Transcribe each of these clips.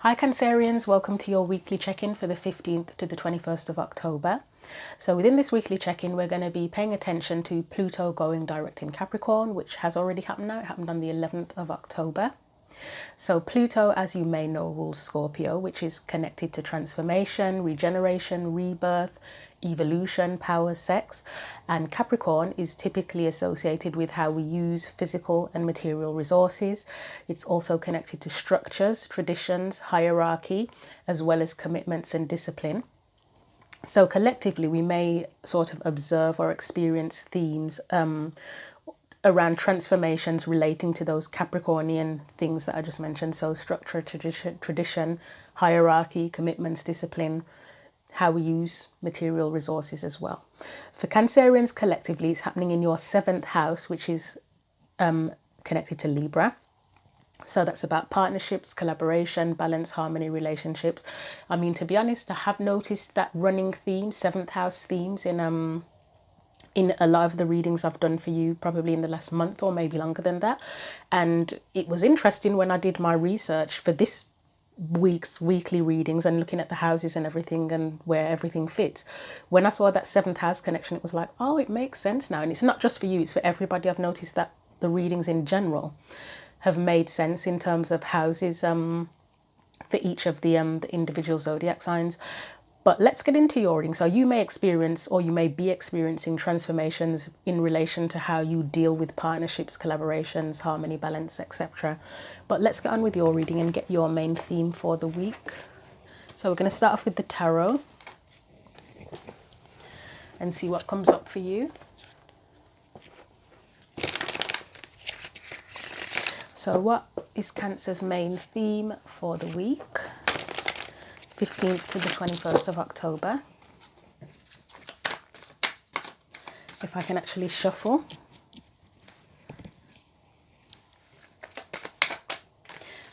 Hi Cancerians, welcome to your weekly check-in for the 15th to the 21st of October. So within this weekly check-in, we're going to be paying attention to Pluto going direct in Capricorn, which has already happened now. It happened on the 11th of October. So Pluto, as you may know, rules Scorpio, which is connected to transformation, regeneration, rebirth, evolution, power, sex. And Capricorn is typically associated with how we use physical and material resources. It's also connected to structures, traditions, hierarchy, as well as commitments and discipline. So collectively, we may sort of observe or experience themes around transformations relating to those Capricornian things that I just mentioned. So structure, tradition, hierarchy, commitments, discipline, how we use material resources as well. For Cancerians collectively, it's happening in your 7th house, which is connected to Libra. So that's about partnerships, collaboration, balance, harmony, relationships. I mean, to be honest, I have noticed that running theme, 7th house themes in a lot of the readings I've done for you, probably in the last month or maybe longer than that. And it was interesting when I did my research for this week's weekly readings and looking at the houses and everything and where everything fits. When I saw that 7th house connection, it was like, oh, it makes sense now. And it's not just for you, it's for everybody. I've noticed that the readings in general have made sense in terms of houses for each of the individual zodiac signs. But let's get into your reading. So you may experience or you may be experiencing transformations in relation to how you deal with partnerships, collaborations, harmony, balance, etc. But let's get on with your reading and get your main theme for the week. So we're going to start off with the tarot and see what comes up for you. So what is Cancer's main theme for the week? 15th to the 21st of October. If I can actually shuffle.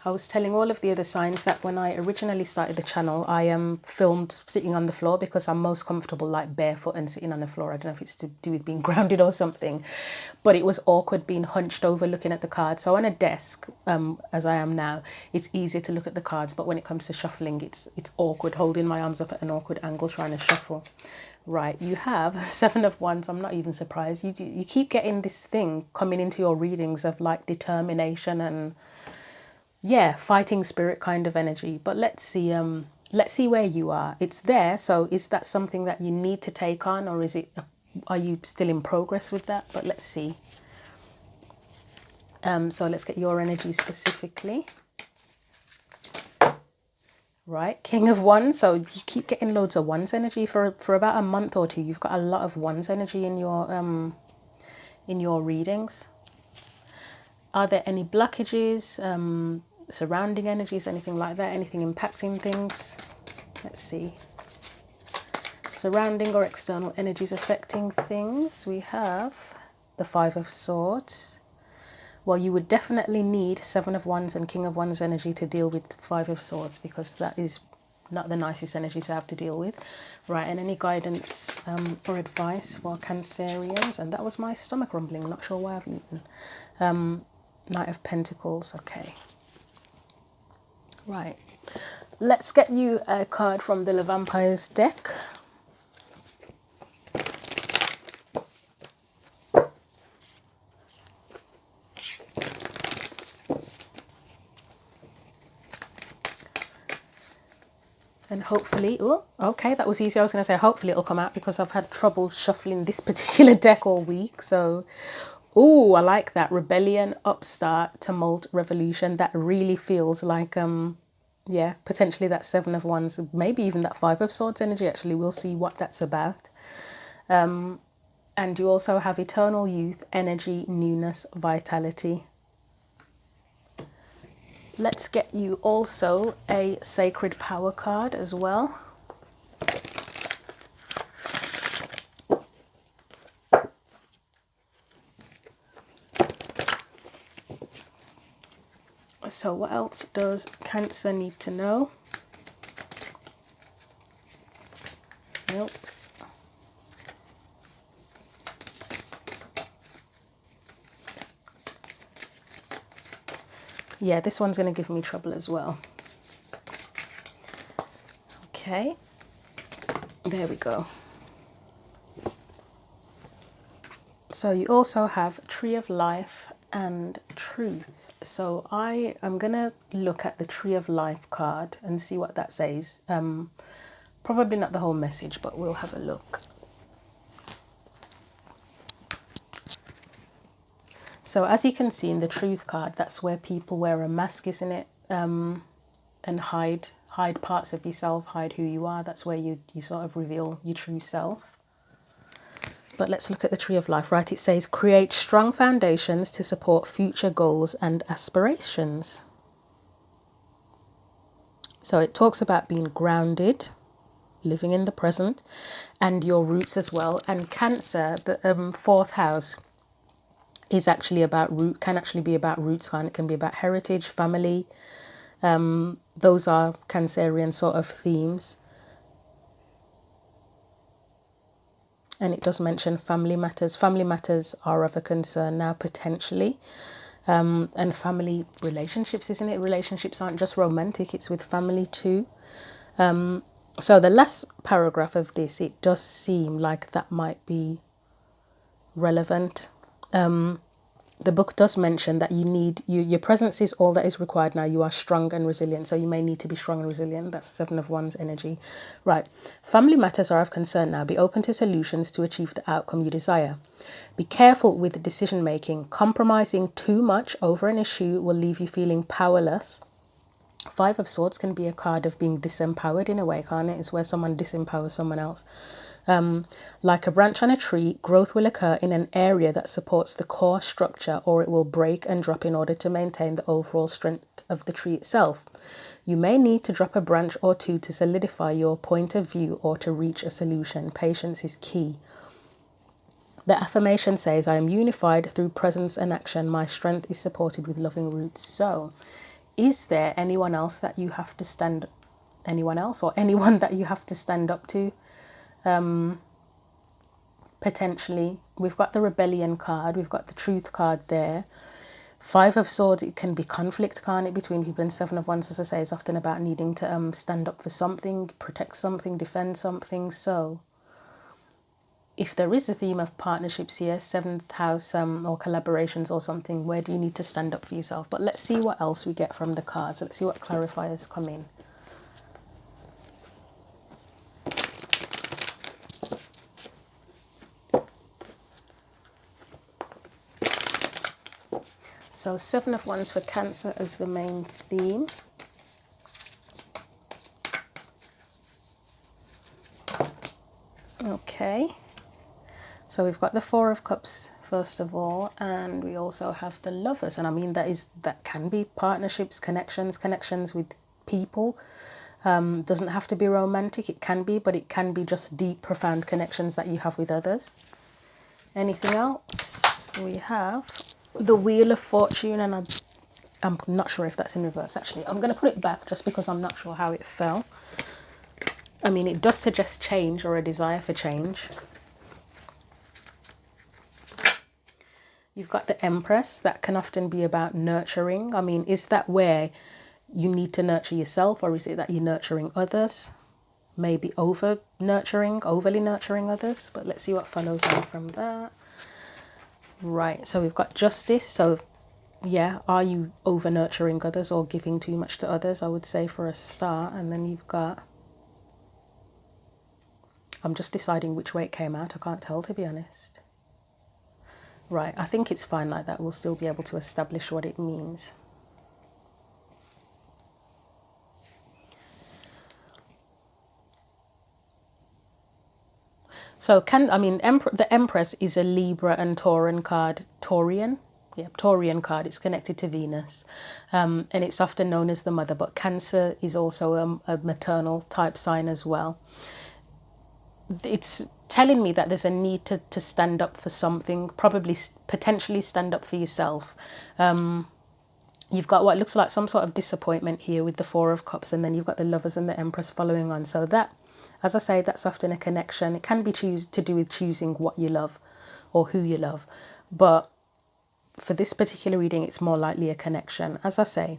I was telling all of the other signs that when I originally started the channel, I filmed sitting on the floor because I'm most comfortable like barefoot and sitting on the floor. I don't know if it's to do with being grounded or something, but it was awkward being hunched over looking at the cards. So on a desk, as I am now, it's easier to look at the cards, but when it comes to shuffling, it's awkward holding my arms up at an awkward angle trying to shuffle. Right, you have 7 of Wands. I'm not even surprised. You keep getting this thing coming into your readings of like determination and yeah, fighting spirit kind of energy. But let's see where you are. It's there. So is that something that you need to take on, or are you still in progress with that? But let's see. So let's get your energy specifically. Right, King of Wands. So you keep getting loads of Wands energy for about a month or two. You've got a lot of Wands energy in your readings. Are there any blockages, surrounding energies, anything like that? Anything impacting things? Let's see. Surrounding or external energies affecting things. We have the 5 of Swords. Well, you would definitely need 7 of Wands and King of Wands energy to deal with 5 of Swords, because that is not the nicest energy to have to deal with. Right, and any guidance or advice for Cancerians? And that was my stomach rumbling, not sure why I've eaten. Knight of Pentacles, okay. Right, let's get you a card from the Le Vampires deck. And hopefully, oh, okay, that was easy. I was going to say hopefully it'll come out because I've had trouble shuffling this particular deck all week. So, oh, I like that. Rebellion, upstart, tumult, revolution. That really feels like, yeah, potentially that 7 of Wands, maybe even that 5 of Swords energy. Actually, we'll see what that's about. And you also have eternal youth, energy, newness, vitality. Let's get you also a sacred power card as well. So what else does Cancer need to know? Nope. Yeah, this one's going to give me trouble as well. Okay, there we go. So you also have Tree of Life and Truth. So I am going to look at the Tree of Life card and see what that says. Probably not the whole message, but we'll have a look. So as you can see in the Truth card, that's where people wear a mask, isn't it? And hide parts of yourself, hide who you are. That's where you sort of reveal your true self. But let's look at the Tree of Life, right? It says, create strong foundations to support future goals and aspirations. So it talks about being grounded, living in the present, and your roots as well. And Cancer, the fourth house, is actually about can actually be about roots, and it can be about heritage, family. Those are Cancerian sort of themes. And it does mention family matters. Family matters are of a concern now, potentially. And family relationships, isn't it? Relationships aren't just romantic, it's with family too. So the last paragraph of this, it does seem like that might be relevant. The book does mention that you need, your presence is all that is required now. You are strong and resilient. So you may need to be strong and resilient. That's Seven of Wands energy. Right. Family matters are of concern now. Be open to solutions to achieve the outcome you desire. Be careful with the decision making. Compromising too much over an issue will leave you feeling powerless. Five of Swords can be a card of being disempowered in a way, can't it? It's where someone disempowers someone else. Like a branch on a tree, growth will occur in an area that supports the core structure, or it will break and drop in order to maintain the overall strength of the tree itself. You may need to drop a branch or two to solidify your point of view or to reach a solution. Patience is key. The affirmation says, I am unified through presence and action. My strength is supported with loving roots. So, is there anyone else that you have to stand, anyone else or anyone that you have to stand up to? Potentially. We've got the Rebellion card, we've got the Truth card there. Five of Swords, it can be conflict, can't it, between people. And Seven of Wands, as I say, is often about needing to stand up for something, protect something, defend something. So if there is a theme of partnerships here, seventh house or collaborations or something, where do you need to stand up for yourself? But let's see what else we get from the cards. Let's see what clarifiers come in. So Seven of Wands for Cancer as the main theme. Okay. So we've got the Four of Cups first of all, and we also have the Lovers. And I mean, that can be partnerships, connections with people. Doesn't have to be romantic, it can be, but it can be just deep, profound connections that you have with others. Anything else? We have the Wheel of Fortune, and I'm not sure if that's in reverse actually. I'm going to put it back just because I'm not sure how it fell. I mean, it does suggest change or a desire for change. You've got the Empress. That can often be about nurturing. I mean, is that where you need to nurture yourself, or is it that you're nurturing others? Maybe overly nurturing others. But let's see what follows on from that. Right, so we've got Justice. So yeah, are you over nurturing others or giving too much to others, I would say, for a start. And then you've got, I'm just deciding which way it came out. I can't tell, to be honest. Right, I think it's fine like that. We'll still be able to establish what it means. So the Empress is a Libra and Taurian card. Taurian card. It's connected to Venus, and it's often known as the mother. But Cancer is also a maternal type sign as well. It's telling me that there's a need to stand up for something, potentially stand up for yourself. You've got what looks like some sort of disappointment here with the Four of Cups, and then you've got the Lovers and the Empress following on. So that, as I say, that's often a connection. It can be to do with choosing what you love or who you love. But for this particular reading, it's more likely a connection. As I say,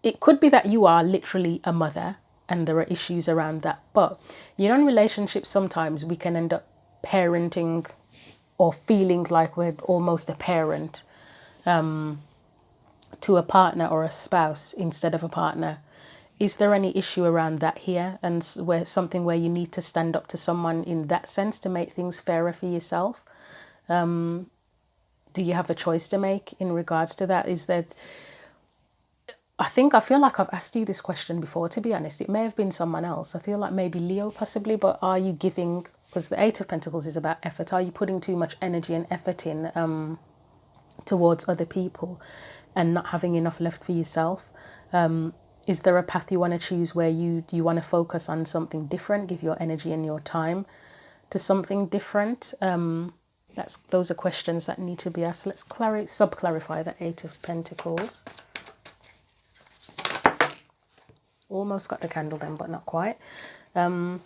it could be that you are literally a mother and there are issues around that. But you know, in relationships sometimes we can end up parenting or feeling like we're almost a parent to a partner or a spouse instead of a partner. Is there any issue around that here, and where something where you need to stand up to someone in that sense to make things fairer for yourself? Do you have a choice to make in regards to that? Is that, I feel like I've asked you this question before, to be honest. It may have been someone else. I feel like maybe Leo possibly, but are you giving, because the Eight of Pentacles is about effort, are you putting too much energy and effort in towards other people and not having enough left for yourself? Is there a path you want to choose where you want to focus on something different, give your energy and your time to something different? Those are questions that need to be asked. Let's sub-clarify the Eight of Pentacles. Almost got the candle then, but not quite. Five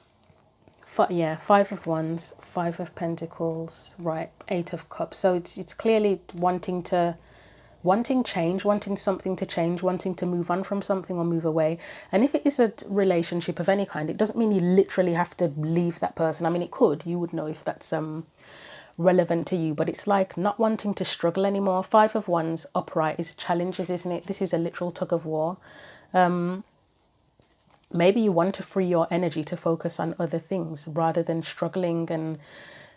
of Wands, Five of Pentacles, right, Eight of Cups. So it's clearly wanting change, wanting something to change, wanting to move on from something or move away. And if it is a relationship of any kind, it doesn't mean you literally have to leave that person. I mean, it could. You would know if that's relevant to you, but it's like not wanting to struggle anymore. Five of Wands upright is challenges, isn't it? This is a literal tug of war. Maybe you want to free your energy to focus on other things rather than struggling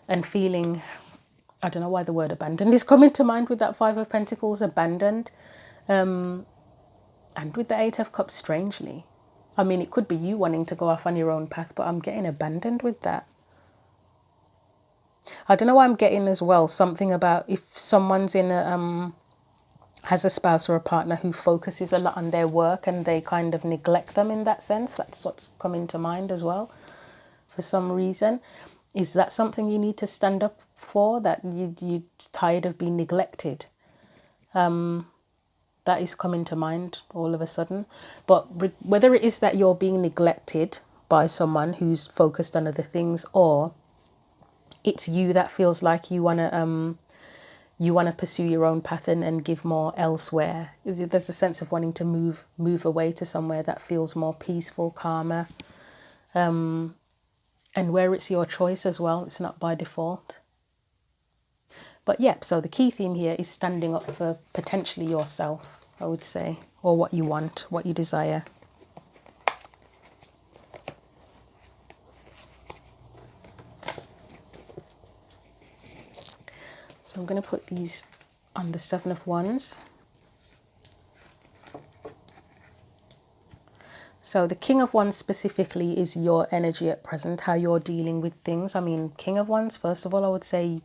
and feeling, I don't know why the word abandoned is coming to mind with that Five of Pentacles, abandoned. And with the Eight of Cups, strangely. I mean, it could be you wanting to go off on your own path, but I'm getting abandoned with that. I don't know why I'm getting as well something about if someone's in has a spouse or a partner who focuses a lot on their work and they kind of neglect them in that sense. That's what's coming to mind as well for some reason. Is that something you need to stand up for, that you're tired of being neglected? That is coming to mind all of a sudden. But whether it is that you're being neglected by someone who's focused on other things, or it's you that feels like you want to pursue your own path and give more elsewhere. There's a sense of wanting to move away to somewhere that feels more peaceful, calmer, and where it's your choice as well. It's not by default. But yeah, so the key theme here is standing up for potentially yourself, I would say, or what you want, what you desire. So I'm going to put these on the Seven of Wands. So the King of Wands specifically is your energy at present, how you're dealing with things. I mean, King of Wands, first of all, I would say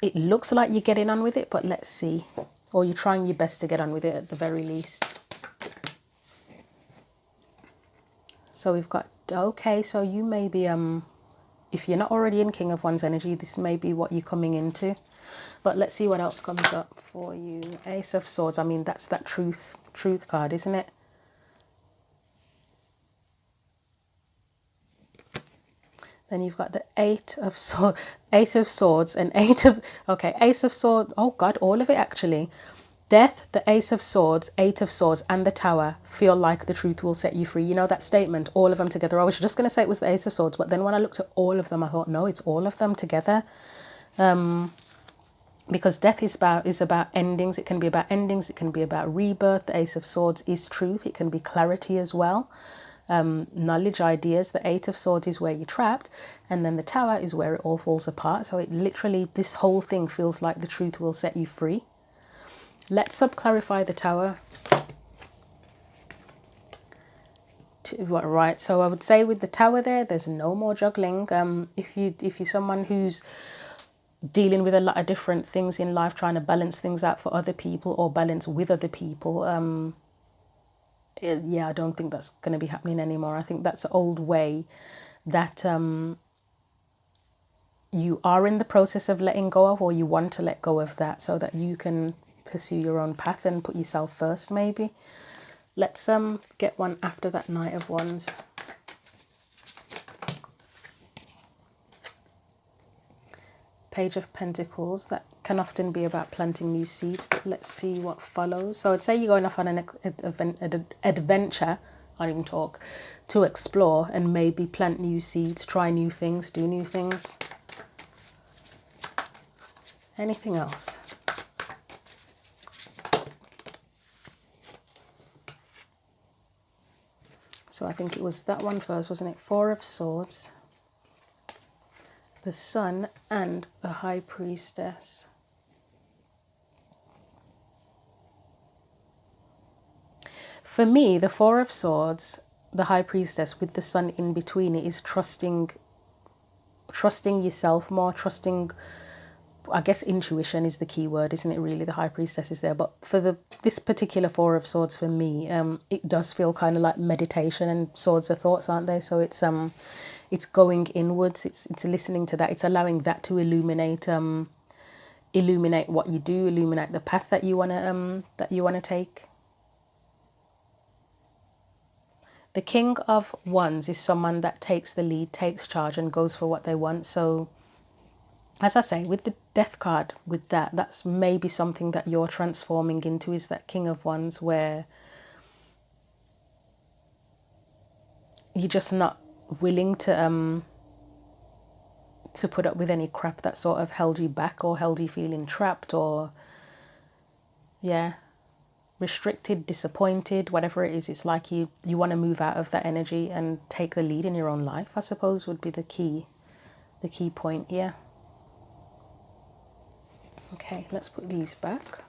it looks like you're getting on with it, but let's see. Or you're trying your best to get on with it at the very least. So we've got, okay, so you may be, if you're not already in King of Wands energy, this may be what you're coming into. But let's see what else comes up for you. Ace of Swords, I mean, that's that truth card, isn't it? Then you've got the Eight of Swords and Ace of Swords. Oh God, all of it actually. Death, the Ace of Swords, Eight of Swords, and the Tower feel like the truth will set you free. You know that statement, all of them together. I was just going to say it was the Ace of Swords, but then when I looked at all of them, I thought, no, it's all of them together. Because death is about endings. It can be about endings. It can be about rebirth. The Ace of Swords is truth. It can be clarity as well. Knowledge, ideas. The Eight of Swords is where you're trapped, and then the Tower is where it all falls apart. So it literally, this whole thing feels like the truth will set you free. Let's sub-clarify the Tower. Right, so I would say with the Tower there's no more juggling. If you're someone who's dealing with a lot of different things in life, trying to balance things out for other people or balance with other people, yeah, I don't think that's going to be happening anymore. I think that's an old way that you are in the process of letting go of, or you want to let go of that so that you can pursue your own path and put yourself first, maybe. Let's get one after that Knight of Wands. Page of Pentacles. That can often be about planting new seeds, but let's see what follows. So I'd say you're going off on an adventure. can't even talk, to explore and maybe plant new seeds, try new things, do new things. Anything else? So I think it was that one first, wasn't it? Four of Swords, the Sun, and the High Priestess. For me, the Four of Swords, the High Priestess with the Sun in between it, is trusting yourself more, trusting, I guess intuition is the key word, isn't it really? The High Priestess is there. But for this particular Four of Swords for me, it does feel kind of like meditation, and swords are thoughts, aren't they? So it's going inwards, it's listening to that, it's allowing that to illuminate what you do, illuminate the path that you wanna take. The King of Wands is someone that takes the lead, takes charge, and goes for what they want. So, as I say, with the Death card, with that's maybe something that you're transforming into, is that King of Wands, where you're just not willing to put up with any crap that sort of held you back or held you feeling trapped or, yeah, restricted, disappointed, whatever it is. It's like you want to move out of that energy and take the lead in your own life, I suppose, would be the key point. Yeah. Okay, let's put these back.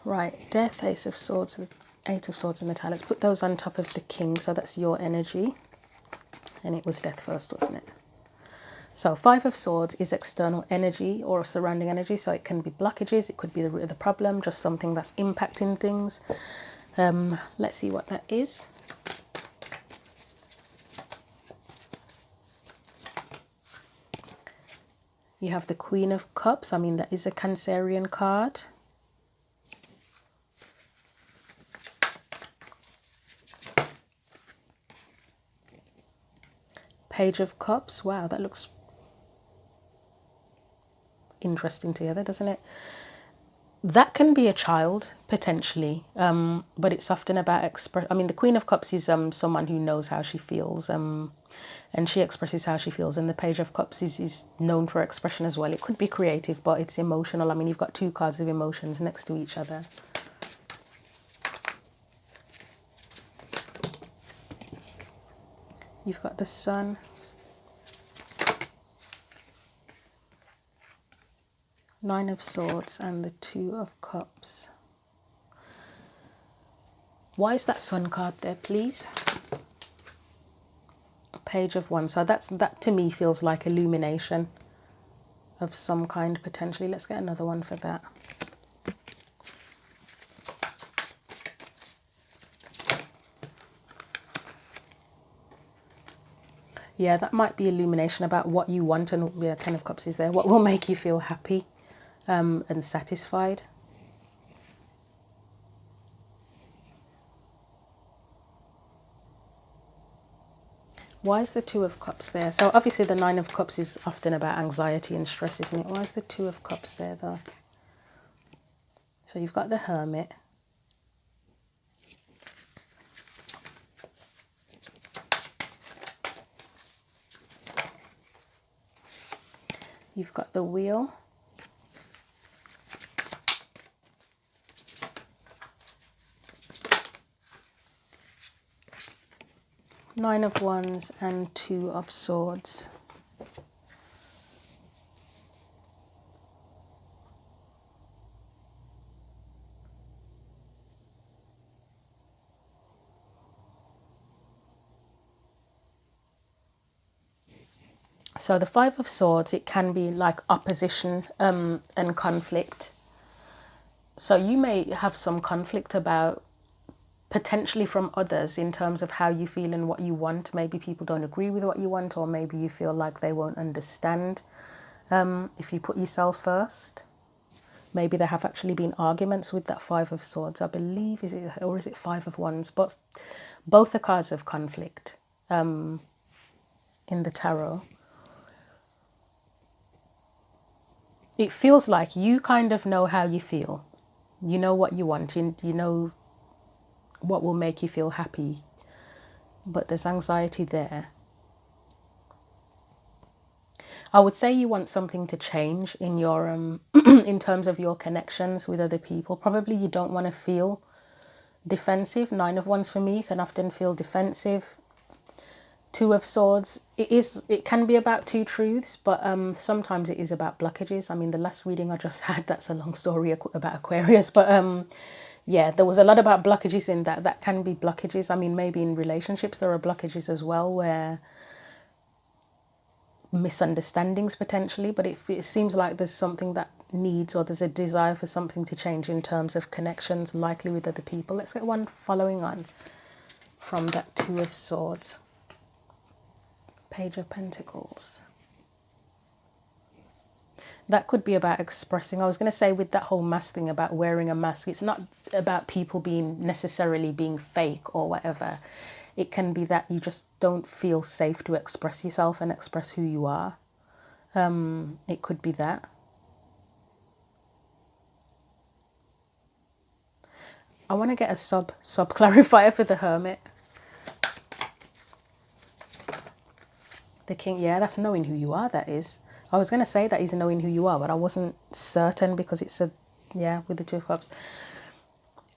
Right, Death, Ace of Swords, the Eight of Swords and the Tower. Let's put those on top of the King, so that's your energy. And it was Death first, wasn't it? So Five of Swords is external energy or surrounding energy, so it can be blockages, it could be the root of the problem, just something that's impacting things. Let's see what that is. You have the Queen of Cups. I mean, that is a Cancerian card. Page of Cups. Wow, that looks interesting together, doesn't it? That can be a child, potentially, but it's often about I mean, the Queen of Cups is someone who knows how she feels, and she expresses how she feels, and the Page of Cups is known for expression as well. It could be creative, but it's emotional. I mean, you've got two cards of emotions next to each other. You've got the Sun, Nine of Swords, and the Two of Cups. Why is that Sun card there, please? Page of Wands. So that to me feels like illumination of some kind, potentially. Let's get another one for that. Yeah, that might be illumination about what you want, and yeah, Ten of Cups is there. What will make you feel happy and satisfied. Why is the Two of Cups there? So obviously the Nine of Cups is often about anxiety and stress, isn't it? Why is the Two of Cups there though? So you've got the Hermit. You've got the Wheel. Nine of Wands and Two of Swords. So the Five of Swords, it can be like opposition and conflict. So you may have some conflict about, potentially from others, in terms of how you feel and what you want. Maybe people don't agree with what you want, or maybe you feel like they won't understand if you put yourself first. Maybe there have actually been arguments with that Five of Swords, I believe, is it Five of Wands? But both are cards of conflict. in the tarot. It feels like you kind of know how you feel. You know what you want. You know what will make you feel happy. But there's anxiety there. I would say you want something to change in your in terms of your connections with other people. Probably you don't want to feel defensive. 9 of Wands for me can often feel defensive. 2 of Swords, it can be about 2 truths, but sometimes it is about blockages. I mean, the last reading I just had, that's a long story about Aquarius, but yeah, there was a lot about blockages in that can be blockages. I mean, maybe in relationships there are blockages as well, where misunderstandings potentially, but it seems like there's something that needs, or there's a desire for something to change in terms of connections, likely with other people. Let's get one following on from that 2 of Swords. Page of Pentacles. That could be about expressing. I was going to say, with that whole mask thing, about wearing a mask, it's not about people being necessarily being fake or whatever. It can be that you just don't feel safe to express yourself and express who you are. It could be that. I want to get a sub clarifier for the Hermit. The King, yeah, that's knowing who you are, that is. I was going to say that is knowing who you are, but I wasn't certain because it's a, yeah, with the 2 of Cups.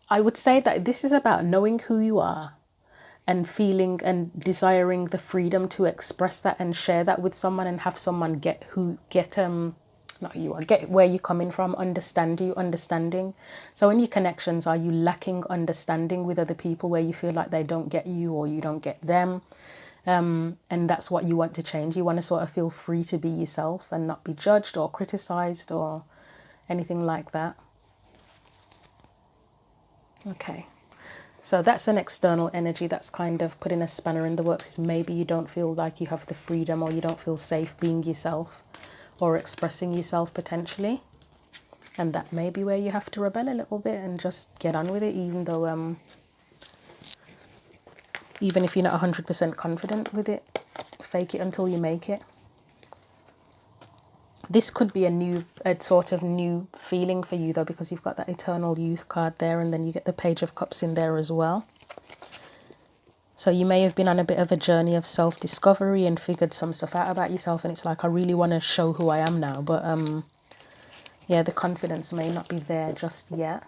I would say that this is about knowing who you are and feeling and desiring the freedom to express that and share that with someone, and have someone get where you're coming from, understanding. So in your connections, are you lacking understanding with other people, where you feel like they don't get you or you don't get them? And that's what you want to change. You want to sort of feel free to be yourself and not be judged or criticized or anything like that. Okay, so that's an external energy that's kind of putting a spanner in the works. Is maybe you don't feel like you have the freedom, or you don't feel safe being yourself or expressing yourself potentially. And that may be where you have to rebel a little bit and just get on with it, even though even if you're not 100% confident with it. Fake it until you make it. This could be a sort of new feeling for you though, because you've got that eternal youth card there, and then you get the Page of Cups in there as well. So you may have been on a bit of a journey of self-discovery and figured some stuff out about yourself, and it's like, I really want to show who I am now, but yeah, the confidence may not be there just yet.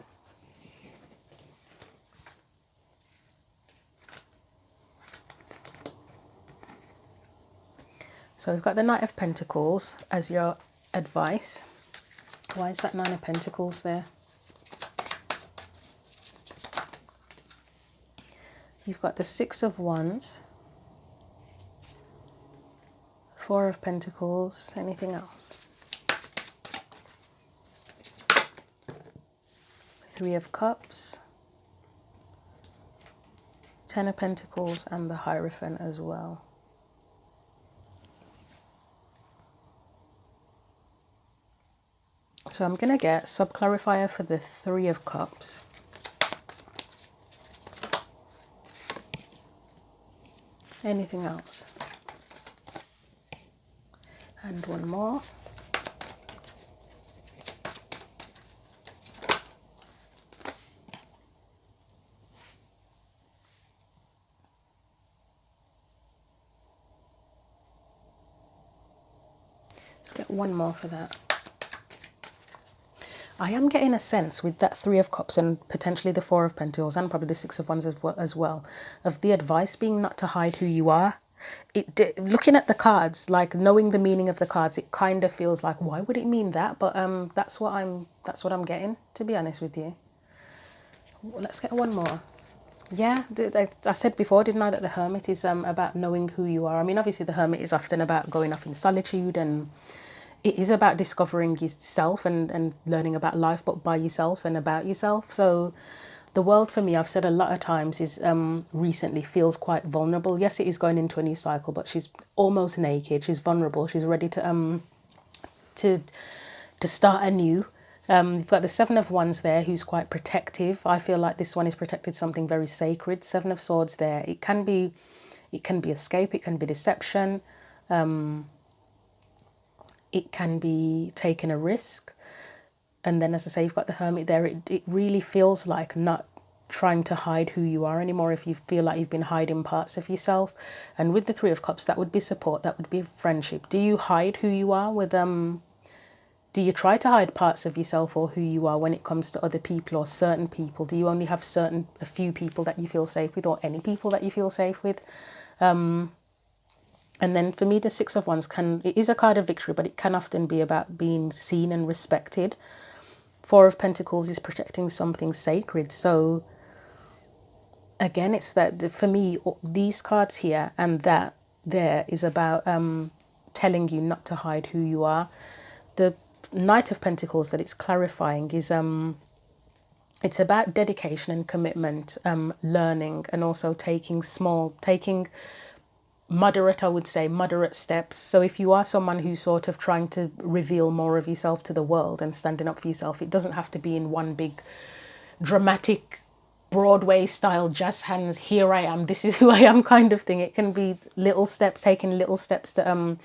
So we've got the Knight of Pentacles as your advice. Why is that 9 of Pentacles there? You've got the 6 of Wands, 4 of Pentacles. Anything else? 3 of Cups, 10 of Pentacles, and the Hierophant as well. So I'm going to get sub-clarifier for the 3 of Cups. Anything else? And one more. Let's get one more for that. I am getting a sense with that 3 of Cups and potentially the 4 of Pentacles and probably the 6 of Wands as well, of the advice being not to hide who you are. Looking at the cards, like knowing the meaning of the cards, it kind of feels like, why would it mean that? But that's what I'm getting, to be honest with you. Let's get one more. Yeah, I said before, didn't I, that the Hermit is about knowing who you are. I mean, obviously the Hermit is often about going off in solitude, and it is about discovering yourself and learning about life, but by yourself and about yourself. So the world for me, I've said a lot of times, is recently feels quite vulnerable. Yes, it is going into a new cycle, but she's almost naked. She's vulnerable. She's ready to start anew. You've got the 7 of Wands there, who's quite protective. I feel like this one is protected something very sacred. 7 of Swords there. It can be escape. It can be deception. It can be taking a risk. And then, as I say, you've got the Hermit there. It really feels like not trying to hide who you are anymore if you feel like you've been hiding parts of yourself. And with the Three of Cups, that would be support, that would be friendship. Do you hide who you are with do you try to hide parts of yourself or who you are when it comes to other people or certain people? Do you only have a few people that you feel safe with, or any people that you feel safe with? And then for me, the Six of Wands it is a card of victory, but it can often be about being seen and respected. Four of Pentacles is protecting something sacred. So again, it's that for me, these cards here and that there is about telling you not to hide who you are. The Knight of Pentacles that it's clarifying is it's about dedication and commitment, learning, and also taking moderate, I would say, moderate steps. So if you are someone who's sort of trying to reveal more of yourself to the world and standing up for yourself, it doesn't have to be in one big dramatic Broadway style jazz hands, here I am, this is who I am kind of thing. It can be little steps, taking little steps to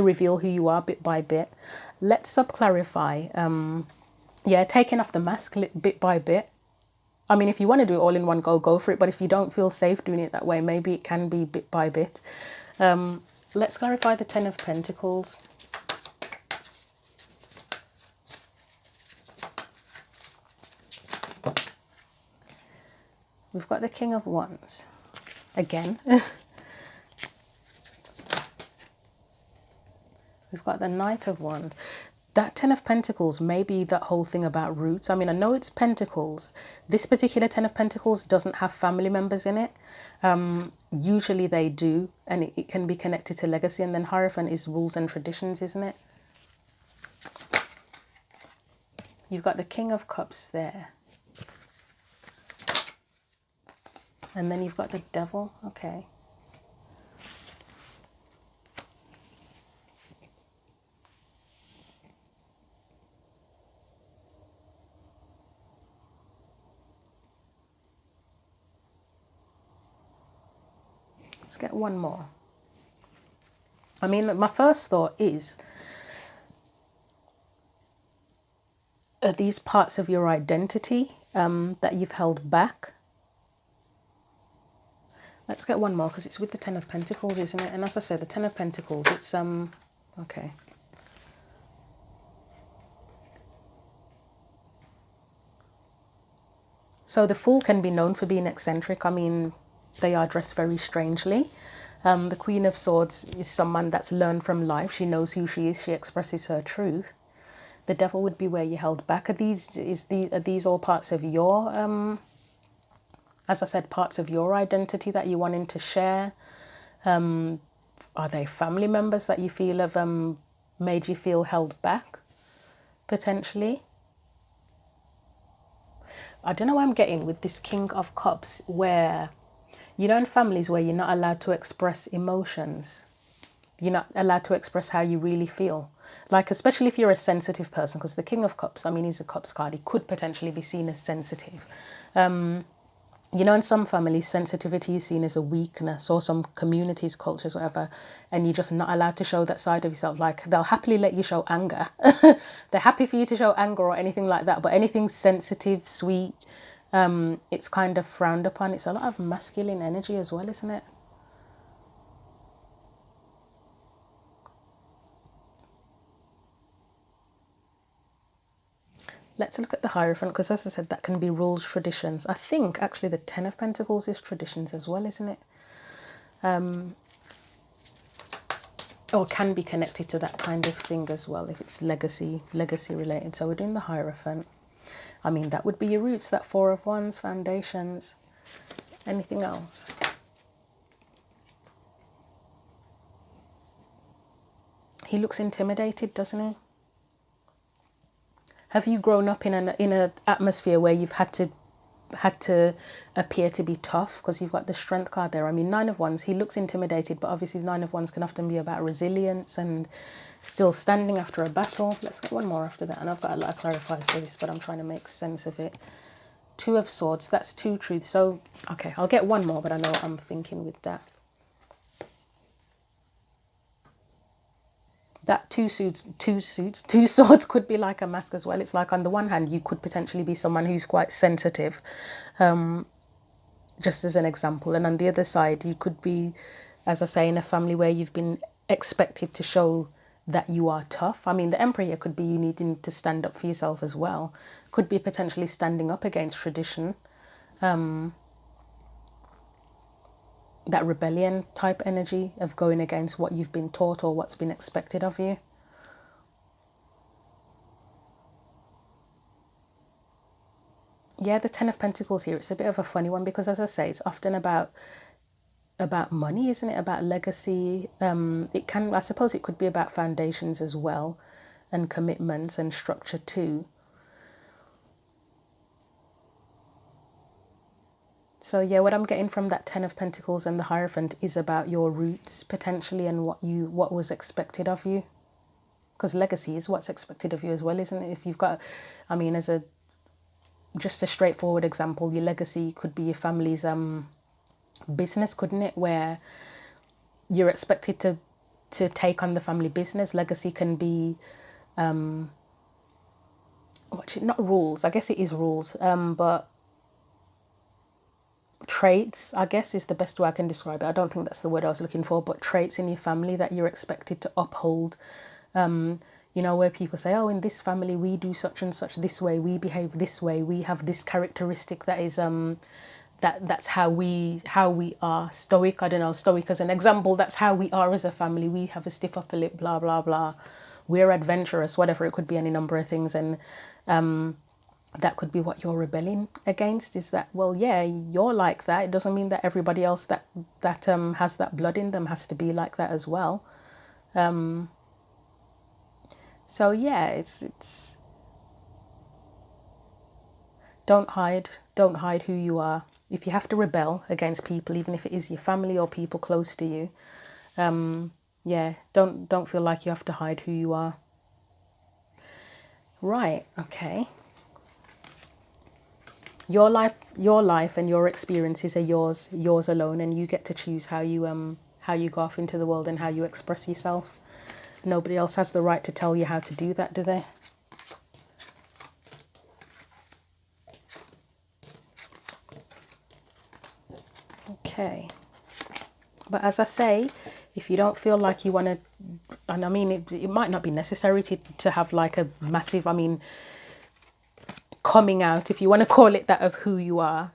reveal who you are bit by bit. Let's clarify. Taking off the mask bit by bit. I mean, if you want to do it all in one go for it. But if you don't feel safe doing it that way, maybe it can be bit by bit. Let's clarify the Ten of Pentacles. We've got the King of Wands. Again. We've got the Knight of Wands. That Ten of Pentacles may be that whole thing about roots. I mean, I know it's Pentacles. This particular Ten of Pentacles doesn't have family members in it. Usually they do, and it can be connected to legacy. And then Hierophant is rules and traditions, isn't it? You've got the King of Cups there. And then you've got the Devil. Okay. Let's get one more. I mean, my first thought is, are these parts of your identity that you've held back? Let's get one more, because it's with the Ten of Pentacles, isn't it? And as I said, the Ten of Pentacles, it's, okay. So the Fool can be known for being eccentric. I mean, they are dressed very strangely. The Queen of Swords is someone that's learned from life. She knows who she is. She expresses her truth. The Devil would be where you held back. Are these all parts of your, as I said, parts of your identity that you wanting to share? Are they family members that you feel have made you feel held back, potentially? I don't know what I'm getting with this King of Cups, where, you know, in families where you're not allowed to express emotions. You're not allowed to express how you really feel. Like, especially if you're a sensitive person, because the King of Cups, I mean, he's a Cups card. He could potentially be seen as sensitive. You know, in some families, sensitivity is seen as a weakness, or some communities, cultures, whatever, and you're just not allowed to show that side of yourself. Like, they'll happily let you show anger. They're happy for you to show anger or anything like that, but anything sensitive, sweet, it's kind of frowned upon. It's a lot of masculine energy as well, isn't it? Let's look at the Hierophant, because as I said, that can be rules, traditions. I think actually the Ten of Pentacles is traditions as well, isn't it? Or can be connected to that kind of thing as well, if it's legacy related. So we're doing the Hierophant. I mean, that would be your roots, that Four of Wands, foundations. Anything else? He looks intimidated, doesn't he? Have you grown up in an atmosphere where you've had to appear to be tough? Because you've got the Strength card there. I mean, Nine of Wands, he looks intimidated, but obviously Nine of Wands can often be about resilience and still standing after a battle. Let's get one more after that. And I've got a lot of clarifiers for this, but I'm trying to make sense of it. Two of Swords, that's two truths. So, okay, I'll get one more, but I know what I'm thinking with that. that two swords could be like a mask as well. It's like on the one hand, you could potentially be someone who's quite sensitive, just as an example. And on the other side, you could be, as I say, in a family where you've been expected to show that you are tough. I mean, the Emperor here could be you needing to stand up for yourself as well. Could be potentially standing up against tradition. That rebellion type energy of going against what you've been taught or what's been expected of you. Yeah, the Ten of Pentacles here, it's a bit of a funny one because, as I say, it's often about money, isn't it? About legacy. It can, I suppose it could be about foundations as well, and commitments and structure too. So yeah, what I'm getting from that Ten of Pentacles and the Hierophant is about your roots potentially and what was expected of you. Because legacy is what's expected of you as well, isn't it? If you've got, I mean, as a just a straightforward example, your legacy could be your family's business, couldn't it? Where you're expected to take on the family business. Legacy can be not rules. I guess it is rules, but traits, I guess, is the best way I can describe it. I don't think that's the word I was looking for, but traits in your family that you're expected to uphold. You know, where people say, oh, in this family we do such and such this way, we behave this way, we have this characteristic that is that's how we are. Stoic, I don't know, stoic as an example, that's how we are as a family. We have a stiff upper lip, blah blah blah. We're adventurous, whatever. It could be any number of things. And that could be what you're rebelling against, is that, well, yeah, you're like that. It doesn't mean that everybody else that has that blood in them has to be like that as well. So yeah, it's don't hide who you are. If you have to rebel against people, even if it is your family or people close to you, yeah, don't feel like you have to hide who you are. Right, okay. Your life and your experiences are yours alone, and you get to choose how you go off into the world and how you express yourself. Nobody else has the right to tell you how to do that, do they? Okay. But as I say, if you don't feel like you want to, and I mean, it might not be necessary to have like a massive, I mean, coming out, if you want to call it that, of who you are.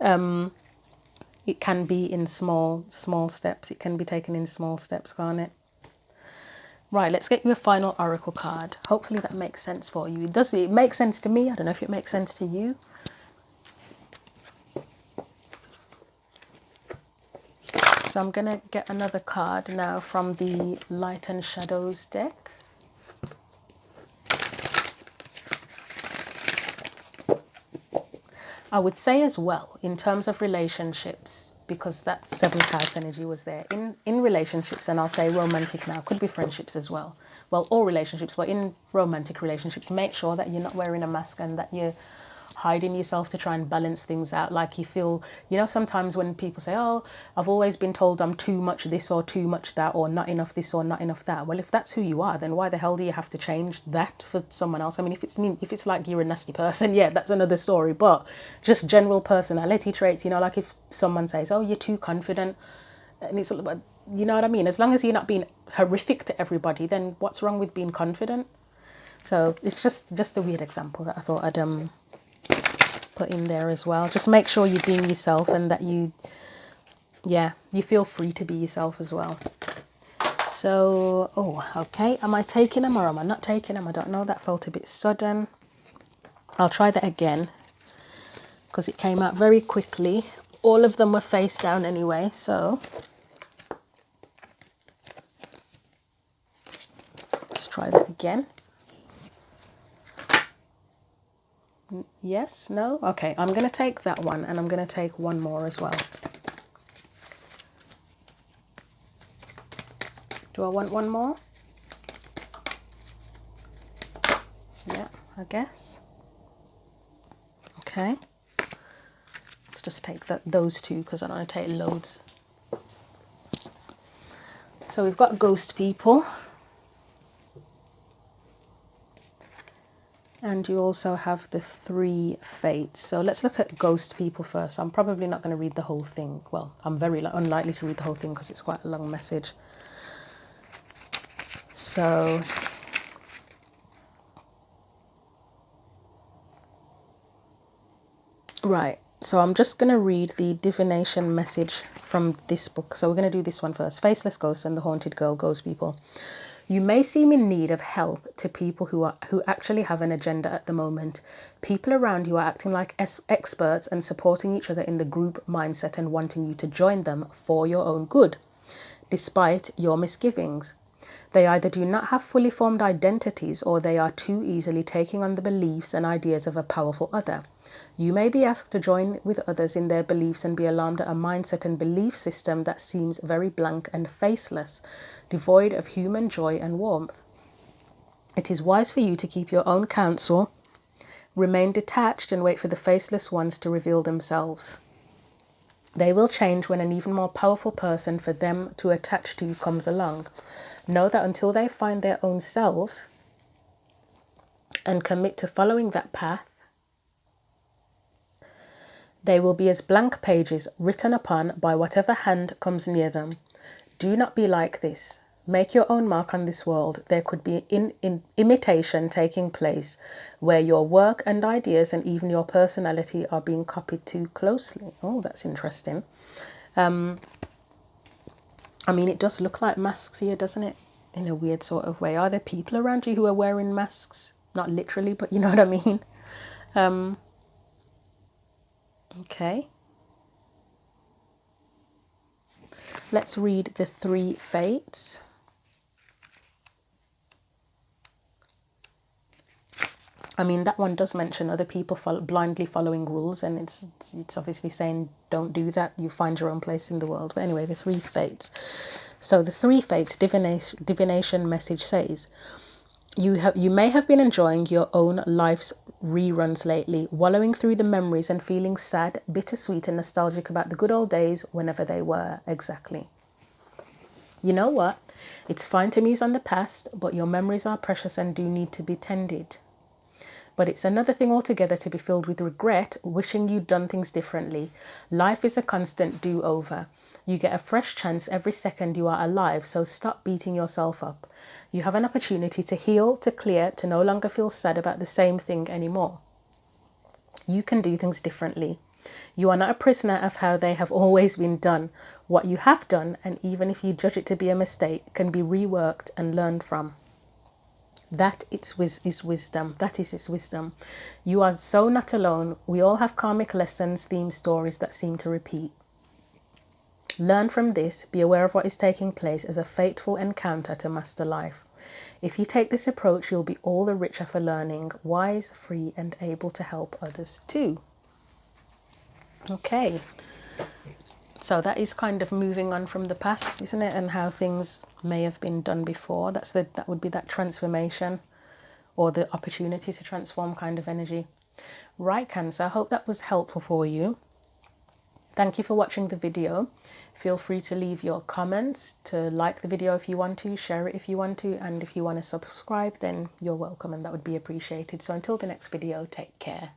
It can be in small steps. It can be taken in small steps, can't it? Right, let's get you a final oracle card. Hopefully that makes sense for you. It makes sense to me. I don't know if it makes sense to you. So I'm going to get another card now from the Light and Shadows deck. I would say as well, in terms of relationships, because that 7th house energy was there, in relationships, and I'll say romantic now, could be friendships as well. Well, all relationships, but in romantic relationships, make sure that you're not wearing a mask and that you're hiding yourself to try and balance things out. Like you feel, you know, sometimes when people say, oh, I've always been told I'm too much this or too much that, or not enough this or not enough that. Well, if that's who you are, then why the hell do you have to change that for someone else? I mean, if it's like you're a nasty person, yeah, that's another story. But just general personality traits, you know, like if someone says, oh, you're too confident, and it's, you know what I mean? As long as you're not being horrific to everybody, then what's wrong with being confident? So it's just a weird example that I thought I'd put in there as well. Just make sure you're being yourself and that you feel free to be yourself as well. So, oh, okay. Am I taking them or am I not taking them? I don't know. That felt a bit sudden. I'll try that again because it came out very quickly. All of them were face down anyway, so let's try that again. Yes, no? Okay, I'm going to take that one and I'm going to take one more as well. Do I want one more? Yeah, I guess. Okay. Let's just take those two because I don't want to take loads. So we've got ghost people. And you also have the 3 fates. So let's look at ghost people first. I'm probably not going to read the whole thing. Well, I'm very unlikely to read the whole thing because it's quite a long message. So right, so I'm just going to read the divination message from this book. So we're going to do this one first. Faceless Ghosts and the Haunted Girl, Ghost People. You may seem in need of help to people who actually have an agenda at the moment. People around you are acting like experts and supporting each other in the group mindset and wanting you to join them for your own good, despite your misgivings. They either do not have fully formed identities or they are too easily taking on the beliefs and ideas of a powerful other. You may be asked to join with others in their beliefs and be alarmed at a mindset and belief system that seems very blank and faceless, devoid of human joy and warmth. It is wise for you to keep your own counsel, remain detached and wait for the faceless ones to reveal themselves. They will change when an even more powerful person for them to attach to comes along. Know that until they find their own selves and commit to following that path, they will be as blank pages written upon by whatever hand comes near them. Do not be like this. Make your own mark on this world. There could be imitation taking place where your work and ideas and even your personality are being copied too closely. Oh, that's interesting. I mean, it does look like masks here, doesn't it? In a weird sort of way. Are there people around you who are wearing masks? Not literally, but you know what I mean? Okay. Let's read the 3 fates. I mean, that one does mention other people blindly following rules, and it's obviously saying don't do that. You find your own place in the world. But anyway, the 3 fates. So the 3 fates divination message says, you may have been enjoying your own life's reruns lately, wallowing through the memories and feeling sad, bittersweet and nostalgic about the good old days whenever they were. Exactly. You know what? It's fine to muse on the past, but your memories are precious and do need to be tended. But it's another thing altogether to be filled with regret, wishing you'd done things differently. Life is a constant do-over. You get a fresh chance every second you are alive, so stop beating yourself up. You have an opportunity to heal, to clear, to no longer feel sad about the same thing anymore. You can do things differently. You are not a prisoner of how they have always been done. What you have done, and even if you judge it to be a mistake, can be reworked and learned from. That is wisdom. That is its wisdom. You are so not alone. We all have karmic lessons, theme stories that seem to repeat. Learn from this. Be aware of what is taking place as a fateful encounter to master life. If you take this approach, you'll be all the richer for learning, wise, free, and able to help others too. Okay. So that is kind of moving on from the past, isn't it? And how things may have been done before. That would be that transformation or the opportunity to transform kind of energy. Right, Cancer, I hope that was helpful for you. Thank you for watching the video. Feel free to leave your comments, to like the video if you want to, share it if you want to, and if you want to subscribe, then you're welcome and that would be appreciated. So until the next video, take care.